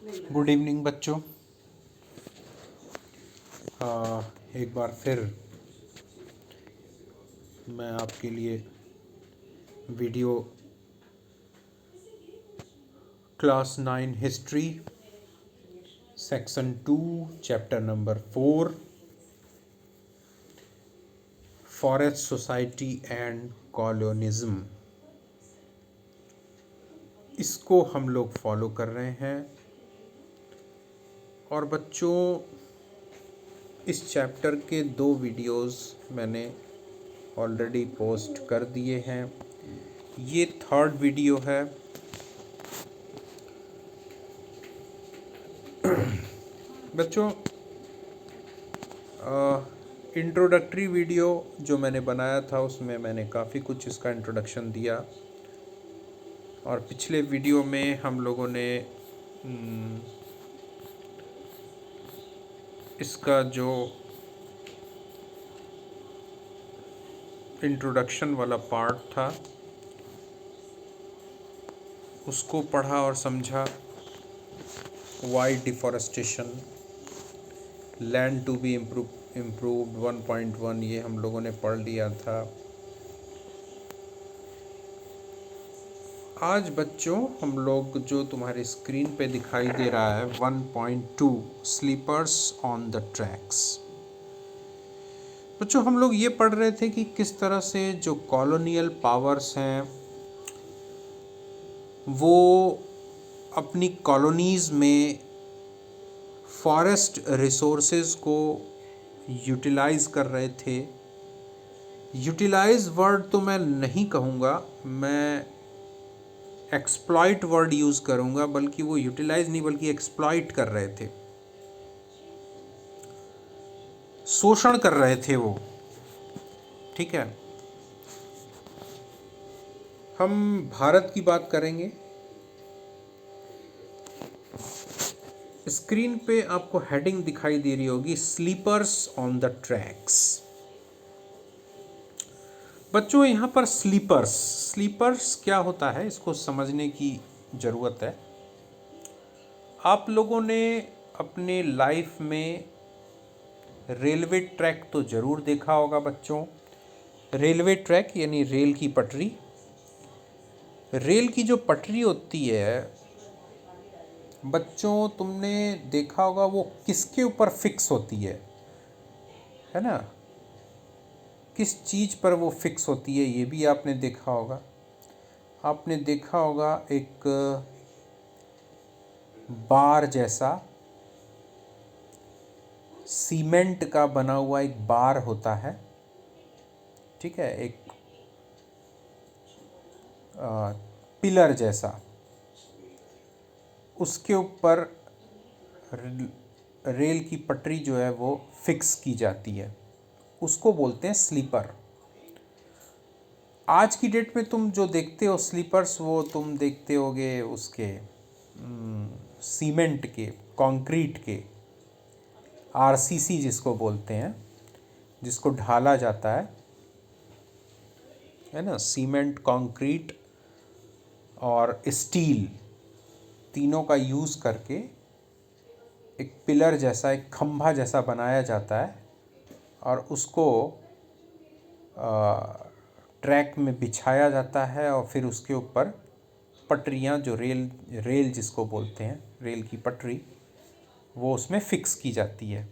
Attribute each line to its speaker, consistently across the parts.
Speaker 1: Good evening बच्चों। एक बार फिर मैं आपके लिए video class 9 history section 2 chapter number 4 forest society and colonialism, इसको हम लोग फॉलो कर रहे हैं। और बच्चों, इस चैप्टर के 2 वीडियोस मैंने ऑलरेडी पोस्ट कर दिए हैं। ये 3rd वीडियो है। बच्चों, इंट्रोडक्टरी वीडियो जो मैंने बनाया था उसमें मैंने काफ़ी कुछ इसका इंट्रोडक्शन दिया, और पिछले वीडियो में हम लोगों ने इसका जो इंट्रोडक्शन वाला पार्ट था उसको पढ़ा और समझा। Wide deforestation, land to be improved 1.1, ये हम लोगों ने पढ़ लिया था। आज बच्चों हम लोग जो तुम्हारी स्क्रीन पे दिखाई दे रहा है 1.2 स्लीपर्स ऑन द ट्रैक्स। बच्चों, हम लोग ये पढ़ रहे थे कि किस तरह से जो कॉलोनियल पावर्स हैं वो अपनी कॉलोनीज़ में फॉरेस्ट रिसोर्सेज को यूटिलाइज़ कर रहे थे। यूटिलाइज़ वर्ड तो मैं नहीं कहूँगा, मैं एक्सप्लॉइट वर्ड यूज़ करूँगा, बल्कि वो यूटिलाइज़ नहीं बल्कि एक्सप्लॉइट कर रहे थे, शोषण कर रहे थे वो। ठीक है, हम भारत की बात करेंगे। स्क्रीन पे आपको हेडिंग दिखाई दे रही होगी, स्लीपर्स ऑन द ट्रैक्स। बच्चों, यहाँ पर स्लीपर्स क्या होता है इसको समझने की ज़रूरत है। आप लोगों ने अपने लाइफ में रेलवे ट्रैक तो ज़रूर देखा होगा बच्चों। रेलवे ट्रैक यानी रेल की पटरी। रेल की जो पटरी होती है बच्चों, तुमने देखा होगा वो किसके ऊपर फिक्स होती है ना? किस चीज़ पर वो फिक्स होती है ये भी आपने देखा होगा। आपने देखा होगा एक बार जैसा सीमेंट का बना हुआ एक बार होता है। ठीक है, एक पिलर जैसा, उसके ऊपर रेल की पटरी जो है वो फिक्स की जाती है, उसको बोलते हैं स्लीपर। आज की डेट में तुम जो देखते हो स्लीपर्स, वो तुम देखते होगे उसके सीमेंट के, कंक्रीट के, आरसीसी जिसको बोलते हैं, जिसको ढाला जाता है ना। सीमेंट, कंक्रीट और स्टील तीनों का यूज़ करके एक पिलर जैसा, एक खंभा जैसा बनाया जाता है, और उसको ट्रैक में बिछाया जाता है, और फिर उसके ऊपर पटरियाँ, जो रेल जिसको बोलते हैं, रेल की पटरी, वो उसमें फिक्स की जाती है।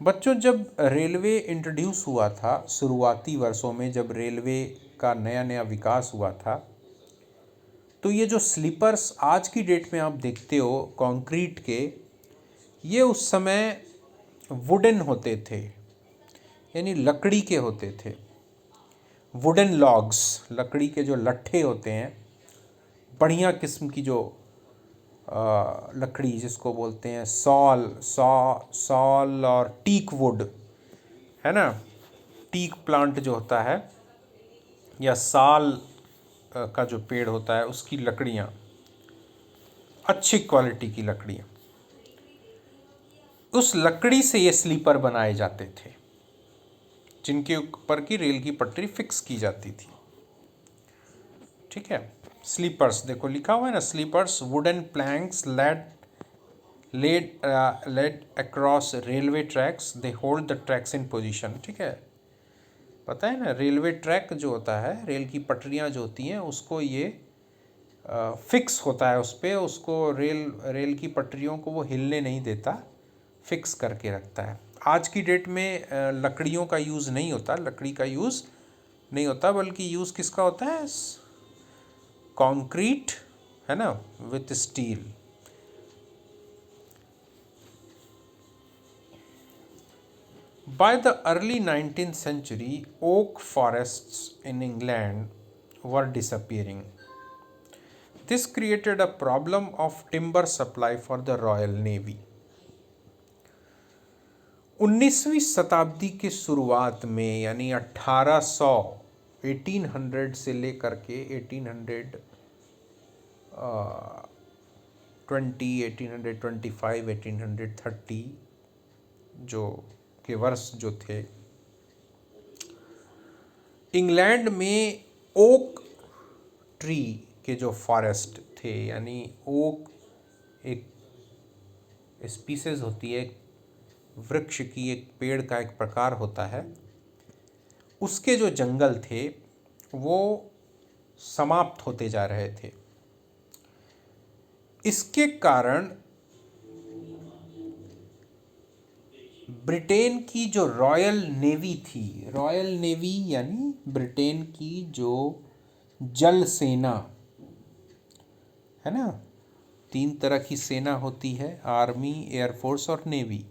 Speaker 1: बच्चों, जब रेलवे इंट्रोड्यूस हुआ था शुरुआती वर्षों में, जब रेलवे का नया नया विकास हुआ था, तो ये जो स्लीपर्स आज की डेट में आप देखते हो कंक्रीट के, ये उस समय वुडन होते थे, यानी लकड़ी के होते थे। वुडन लॉग्स, लकड़ी के जो लट्ठे होते हैं, बढ़िया किस्म की जो लकड़ी जिसको बोलते हैं सॉल और टीक वुड, है ना। टीक प्लांट जो होता है, या साल का जो पेड़ होता है, उसकी लकड़ियाँ, अच्छी क्वालिटी की लकड़ियाँ, उस लकड़ी से ये स्लीपर बनाए जाते थे, जिनके ऊपर की रेल की पटरी फिक्स की जाती थी। ठीक है, स्लीपर्स, देखो लिखा हुआ है ना, sleepers wooden planks laid across railway tracks, they hold the tracks in position. ठीक है, पता है ना, रेलवे ट्रैक जो होता है, रेल की पटरियां जो होती हैं, उसको ये फिक्स होता है उस पर, उसको रेल की पटरियों को वो हिलने नहीं देता, फिक्स करके रखता है। आज की डेट में लकड़ियों का यूज़ नहीं होता, लकड़ी का यूज़ नहीं होता, बल्कि यूज़ किसका होता है, कंक्रीट, है ना, with steel. By the early 19th century, oak forests in England were disappearing. This created a problem of timber supply for the Royal Navy. 19वीं शताब्दी के शुरुआत में, यानी 1800 1800 से लेकर के 1820, 1825, 1830 जो के वर्ष जो थे, इंग्लैंड में ओक ट्री के जो फॉरेस्ट थे, यानी ओक एक स्पीसीज होती है, वृक्ष की, एक पेड़ का एक प्रकार होता है, उसके जो जंगल थे वो समाप्त होते जा रहे थे। इसके कारण ब्रिटेन की जो रॉयल नेवी थी, रॉयल नेवी यानी ब्रिटेन की जो जल सेना है ना, 3 तरह की सेना होती है, आर्मी, एयरफोर्स और नेवी।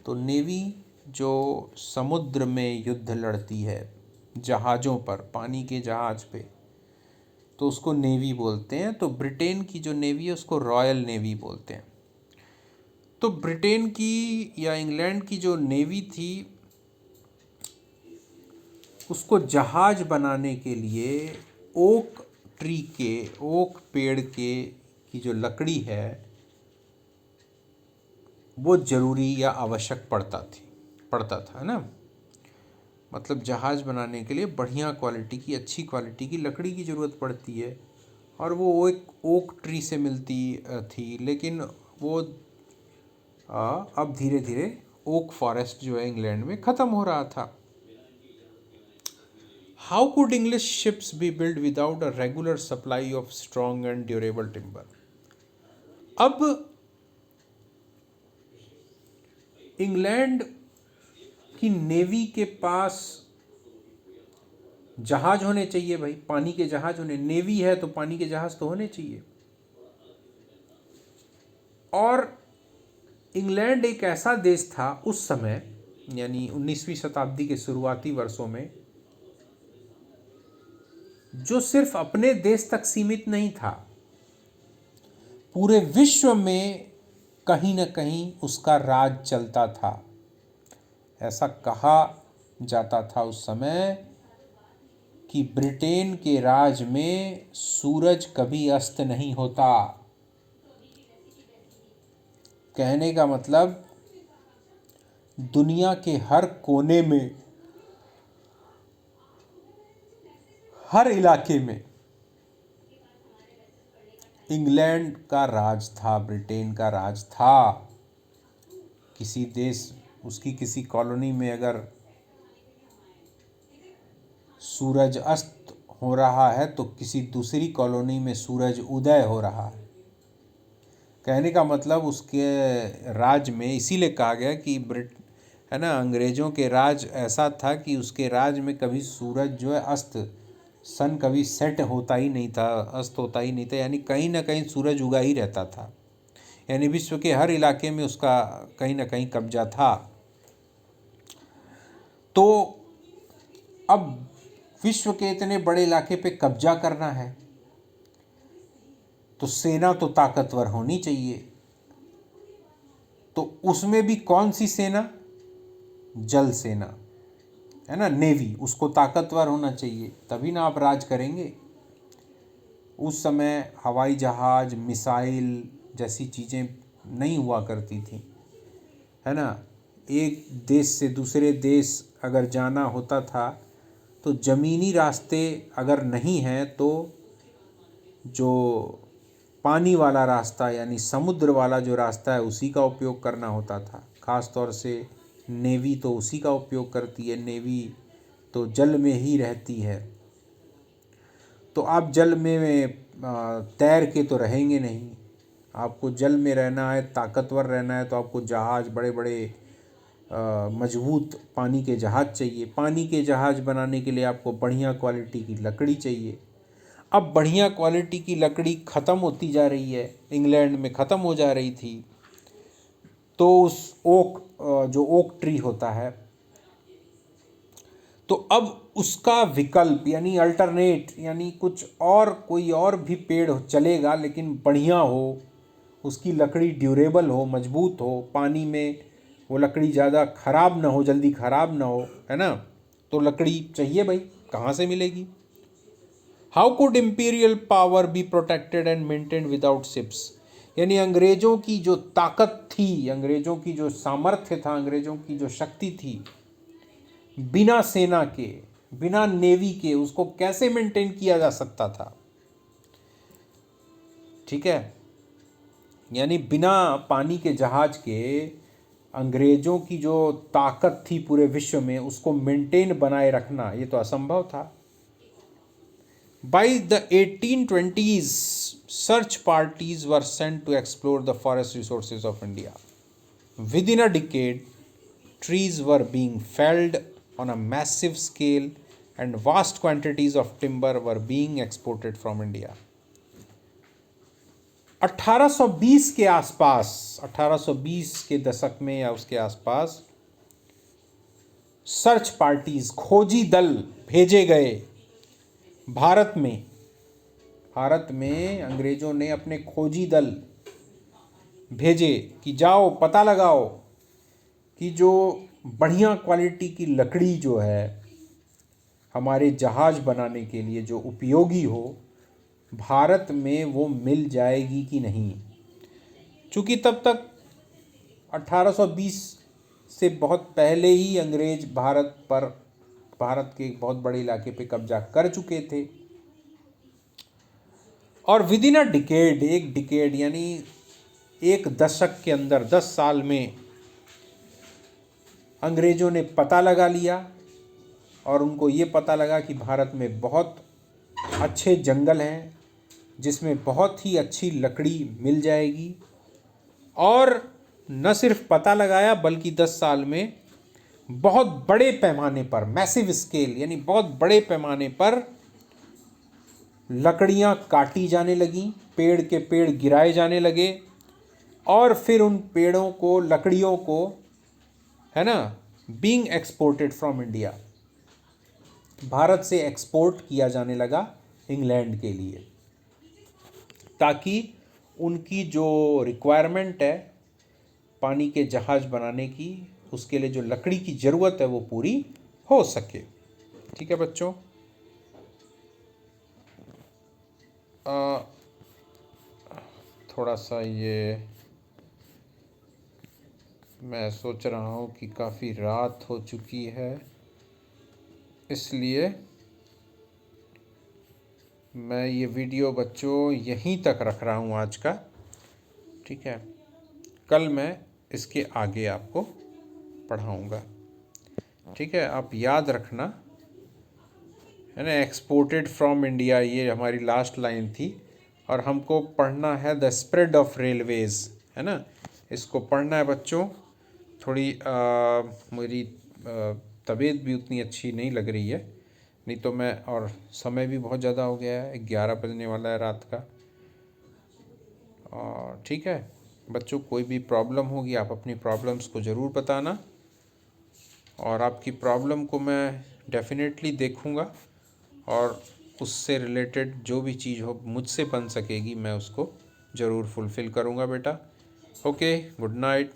Speaker 1: तो नेवी जो समुद्र में युद्ध लड़ती है जहाज़ों पर, पानी के जहाज़ पे, तो उसको नेवी बोलते हैं। तो ब्रिटेन की जो नेवी है उसको रॉयल नेवी बोलते हैं। तो ब्रिटेन की या इंग्लैंड की जो नेवी थी, उसको जहाज बनाने के लिए ओक ट्री के, ओक पेड़ के की जो लकड़ी है वो ज़रूरी या आवश्यक पड़ता था, है ना। मतलब जहाज़ बनाने के लिए बढ़िया क्वालिटी की, अच्छी क्वालिटी की लकड़ी की ज़रूरत पड़ती है, और वो एक ओक ट्री से मिलती थी। लेकिन वो अब धीरे धीरे ओक फॉरेस्ट जो है इंग्लैंड में ख़त्म हो रहा था। How could English ships be build without a regular supply of strong and durable timber. अब इंग्लैंड की नेवी के पास जहाज होने चाहिए भाई, पानी के जहाज होने, नेवी है तो पानी के जहाज तो होने चाहिए। और इंग्लैंड एक ऐसा देश था उस समय, यानी 19वीं शताब्दी के शुरुआती वर्षों में, जो सिर्फ अपने देश तक सीमित नहीं था, पूरे विश्व में कहीं न कहीं उसका राज चलता था। ऐसा कहा जाता था उस समय कि ब्रिटेन के राज में सूरज कभी अस्त नहीं होता। कहने का मतलब दुनिया के हर कोने में, हर इलाके में इंग्लैंड का राज था, ब्रिटेन का राज था। किसी देश, उसकी किसी कॉलोनी में अगर सूरज अस्त हो रहा है तो किसी दूसरी कॉलोनी में सूरज उदय हो रहा है। कहने का मतलब उसके राज में, इसीलिए कहा गया कि है ना, अंग्रेज़ों के राज ऐसा था कि उसके राज में कभी सूरज जो है सन कभी सेट होता ही नहीं था, अस्त होता ही नहीं था, यानी कहीं ना कहीं सूरज उगा ही रहता था। यानी विश्व के हर इलाके में उसका कहीं ना कहीं कब्जा था। तो अब विश्व के इतने बड़े इलाके पे कब्जा करना है तो सेना तो ताकतवर होनी चाहिए। तो उसमें भी कौन सी सेना? जल सेना, है ना, नेवी, उसको ताकतवर होना चाहिए, तभी ना आप राज करेंगे। उस समय हवाई जहाज, मिसाइल जैसी चीज़ें नहीं हुआ करती थी, है ना। एक देश से दूसरे देश अगर जाना होता था तो ज़मीनी रास्ते अगर नहीं हैं तो जो पानी वाला रास्ता यानी समुद्र वाला जो रास्ता है उसी का उपयोग करना होता था। ख़ास तौर से नेवी तो उसी का उपयोग करती है, नेवी तो जल में ही रहती है। तो आप जल में तैर के तो रहेंगे नहीं, आपको जल में रहना है, ताकतवर रहना है, तो आपको जहाज़, बड़े बड़े मजबूत पानी के जहाज़ चाहिए। पानी के जहाज़ बनाने के लिए आपको बढ़िया क्वालिटी की लकड़ी चाहिए। अब बढ़िया क्वालिटी की लकड़ी ख़त्म होती जा रही है, इंग्लैंड में ख़त्म हो जा रही थी। तो उस जो ओक ट्री होता है, तो अब उसका विकल्प यानी अल्टरनेट, यानी कुछ और, कोई और भी पेड़ चलेगा लेकिन बढ़िया हो, उसकी लकड़ी ड्यूरेबल हो, मजबूत हो, पानी में वो लकड़ी ज़्यादा ख़राब ना हो, जल्दी ख़राब ना हो, है ना। तो लकड़ी चाहिए भाई, कहाँ से मिलेगी। How could imperial power be protected and maintained without ships, यानी अंग्रेज़ों की जो ताकत थी, अंग्रेज़ों की जो सामर्थ्य था, अंग्रेज़ों की जो शक्ति थी, बिना सेना के, बिना नेवी के उसको कैसे मेंटेन किया जा सकता था। ठीक है, यानी बिना पानी के जहाज के अंग्रेज़ों की जो ताकत थी पूरे विश्व में, उसको मेंटेन बनाए रखना ये तो असंभव था। By the 1820s, search parties were sent to explore the forest resources of India. Within a decade, trees were being felled on a massive scale and vast quantities of timber were being exported from India. 1820 के आसपास, 1820 के दशक में या उसके आसपास search parties, खोजी दल भेजे गए भारत में अंग्रेज़ों ने अपने खोजी दल भेजे कि जाओ पता लगाओ कि जो बढ़िया क्वालिटी की लकड़ी जो है हमारे जहाज़ बनाने के लिए जो उपयोगी हो, भारत में वो मिल जाएगी कि नहीं। चूँकि तब तक 1820 से बहुत पहले ही अंग्रेज़ भारत के एक बहुत बड़े इलाके पे कब्जा कर चुके थे। और विद इन अ डिकेड, एक डिकेड यानी एक दशक के अंदर, 10 साल में अंग्रेज़ों ने पता लगा लिया और उनको ये पता लगा कि भारत में बहुत अच्छे जंगल हैं जिसमें बहुत ही अच्छी लकड़ी मिल जाएगी। और न सिर्फ पता लगाया बल्कि 10 साल में बहुत बड़े पैमाने पर, मैसिव स्केल यानी बहुत बड़े पैमाने पर लकड़ियाँ काटी जाने लगीं, पेड़ के पेड़ गिराए जाने लगे और फिर उन पेड़ों को, लकड़ियों को, है ना, being exported from India, Bharat से एक्सपोर्ट किया जाने लगा इंग्लैंड के लिए, ताकि उनकी जो रिक्वायरमेंट है पानी के जहाज़ बनाने की, उसके लिए जो लकड़ी की ज़रूरत है वो पूरी हो सके। ठीक है बच्चों, थोड़ा सा ये मैं सोच रहा हूँ कि काफ़ी रात हो चुकी है, इसलिए मैं ये वीडियो बच्चों यहीं तक रख रहा हूँ आज का। ठीक है, कल मैं इसके आगे आपको पढ़ाऊँगा। ठीक है, आप याद रखना, है ना, एक्सपोर्टेड फ्रॉम इंडिया ये हमारी लास्ट लाइन थी और हमको पढ़ना है द स्प्रेड ऑफ रेलवेज़, है ना, इसको पढ़ना है बच्चों। थोड़ी मेरी तबीयत भी उतनी अच्छी नहीं लग रही है, नहीं तो मैं, और समय भी बहुत ज़्यादा हो गया है, 11 बजने वाला है रात का। और ठीक है बच्चों, कोई भी प्रॉब्लम होगी आप अपनी प्रॉब्लम्स को ज़रूर बताना और आपकी प्रॉब्लम को मैं डेफिनेटली देखूँगा और उससे रिलेटेड जो भी चीज़ हो मुझसे बन सकेगी मैं उसको ज़रूर फुलफ़िल करूँगा बेटा। Okay, good night.